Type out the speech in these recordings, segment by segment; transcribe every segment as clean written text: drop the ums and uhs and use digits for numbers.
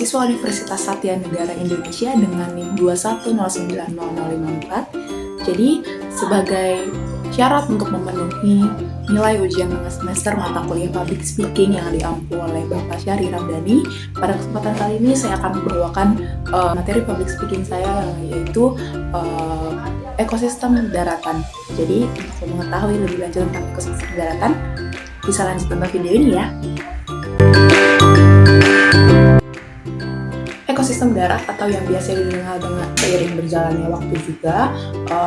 mahasiswa Universitas Satya Negara Indonesia dengan NIM 2109054. Jadi, sebagai syarat untuk memenuhi nilai ujian tengah semester mata kuliah Public Speaking yang diampu oleh Bapak Syahri Ramdhani, pada kesempatan kali ini saya akan membawakan materi Public Speaking saya, yaitu ekosistem daratan. Jadi, untuk mengetahui lebih lanjut tentang ekosistem daratan, bisa lanjut nonton video ini ya. Ekosistem darat atau yang biasa dikenal dengan seiring berjalannya waktu juga,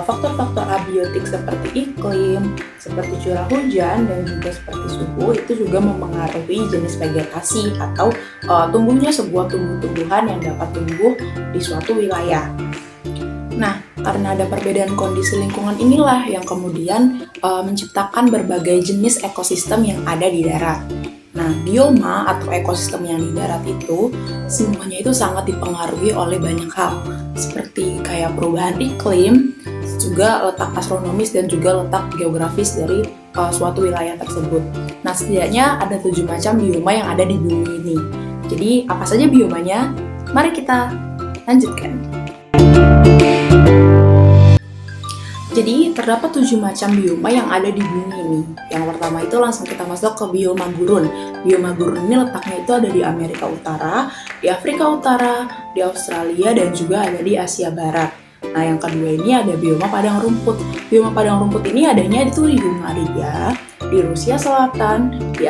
faktor-faktor abiotik seperti iklim, seperti curah hujan, dan juga seperti suhu itu juga memengaruhi jenis vegetasi atau tumbuhnya sebuah tumbuh-tumbuhan yang dapat tumbuh di suatu wilayah. Nah, karena ada perbedaan kondisi lingkungan inilah yang kemudian menciptakan berbagai jenis ekosistem yang ada di darat. Nah, bioma atau ekosistem yang di darat itu semuanya itu sangat dipengaruhi oleh banyak hal, seperti kayak perubahan iklim, juga letak astronomis dan juga letak geografis dari suatu wilayah tersebut. Nah, setidaknya ada 7 macam bioma yang ada di bumi ini. Jadi, apa saja biomanya? Mari kita lanjutkan. Jadi, terdapat 7 macam bioma yang ada di bumi ini. Yang pertama itu langsung kita masuk ke bioma gurun. Bioma gurun ini letaknya itu ada di Amerika Utara, di Afrika Utara, di Australia, dan juga ada di Asia Barat. Nah, yang kedua ini ada bioma padang rumput. Bioma padang rumput ini adanya itu di Hungaria, di Rusia Selatan, di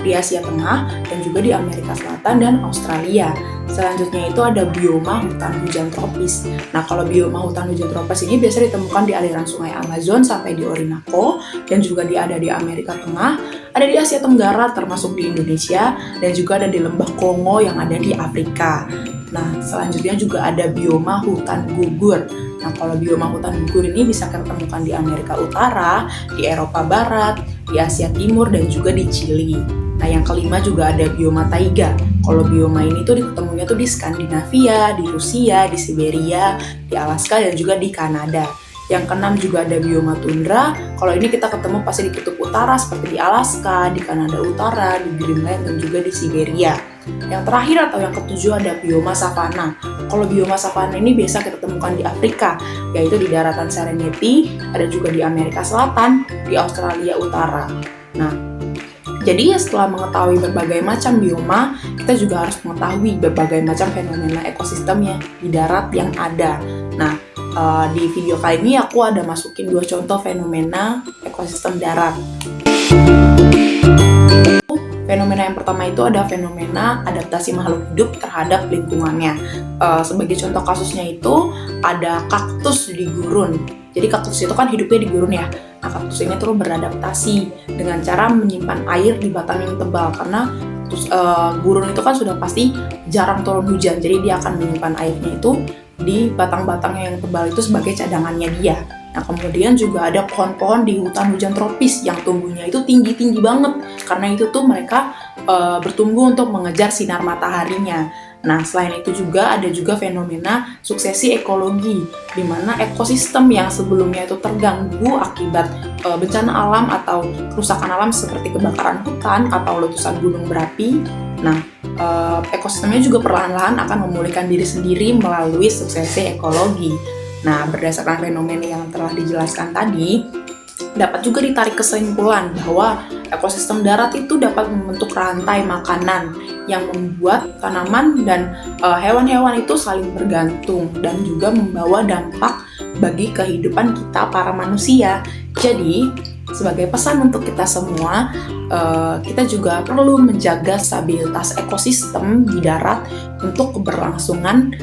Asia Tengah, dan juga di Amerika Selatan dan Australia. Selanjutnya itu ada bioma hutan hujan tropis. Nah, kalau bioma hutan hujan tropis ini biasa ditemukan di aliran sungai Amazon sampai di Orinoco, dan juga ada di Amerika Tengah, ada di Asia Tenggara termasuk di Indonesia, dan juga ada di lembah Kongo yang ada di Afrika. Nah, selanjutnya juga ada bioma hutan gugur. Nah, kalau bioma hutan gugur ini bisa kita temukan di Amerika Utara, di Eropa Barat, di Asia Timur, dan juga di Chili. Nah, yang kelima juga ada bioma taiga. Kalau bioma ini tuh diketemunya tuh di Skandinavia, di Rusia, di Siberia, di Alaska, dan juga di Kanada. Yang keenam juga ada bioma tundra. Kalau ini kita ketemu pasti di kutub utara seperti di Alaska, di Kanada Utara, di Greenland, dan juga di Siberia. Yang terakhir atau yang ketujuh ada bioma savana. Kalau bioma savana ini biasa kita temukan di Afrika, yaitu di daratan Serengeti, ada juga di Amerika Selatan, di Australia Utara. Nah, jadi setelah mengetahui berbagai macam bioma, kita juga harus mengetahui berbagai macam fenomena ekosistem yang di darat yang ada. Nah, di video kali ini aku ada masukin 2 contoh fenomena ekosistem darat. Fenomena yang pertama itu ada fenomena adaptasi makhluk hidup terhadap lingkungannya. Sebagai contoh kasusnya itu ada kaktus di gurun. Jadi kaktus itu kan hidupnya di gurun ya. Nah, kaktus ini terus beradaptasi dengan cara menyimpan air di batang yang tebal, karena gurun itu kan sudah pasti jarang turun hujan. Jadi dia akan menyimpan airnya itu di batang-batangnya yang tebal itu sebagai cadangannya dia. Nah, kemudian juga ada pohon-pohon di hutan hujan tropis yang tumbuhnya itu tinggi-tinggi banget. Karena itu tuh mereka bertumbuh untuk mengejar sinar mataharinya. Nah, selain itu juga ada juga fenomena suksesi ekologi, di mana ekosistem yang sebelumnya itu terganggu akibat bencana alam atau kerusakan alam seperti kebakaran hutan atau letusan gunung berapi. Nah, ekosistemnya juga perlahan-lahan akan memulihkan diri sendiri melalui suksesi ekologi. Nah, berdasarkan fenomena yang telah dijelaskan tadi, dapat juga ditarik kesimpulan bahwa ekosistem darat itu dapat membentuk rantai makanan yang membuat tanaman dan hewan-hewan itu saling bergantung dan juga membawa dampak bagi kehidupan kita para manusia. Jadi, sebagai pesan untuk kita semua, kita juga perlu menjaga stabilitas ekosistem di darat untuk keberlangsungan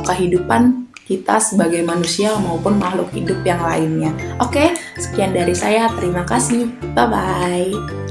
kehidupan kita sebagai manusia maupun makhluk hidup yang lainnya. Oke, sekian dari saya. Terima kasih. Bye-bye.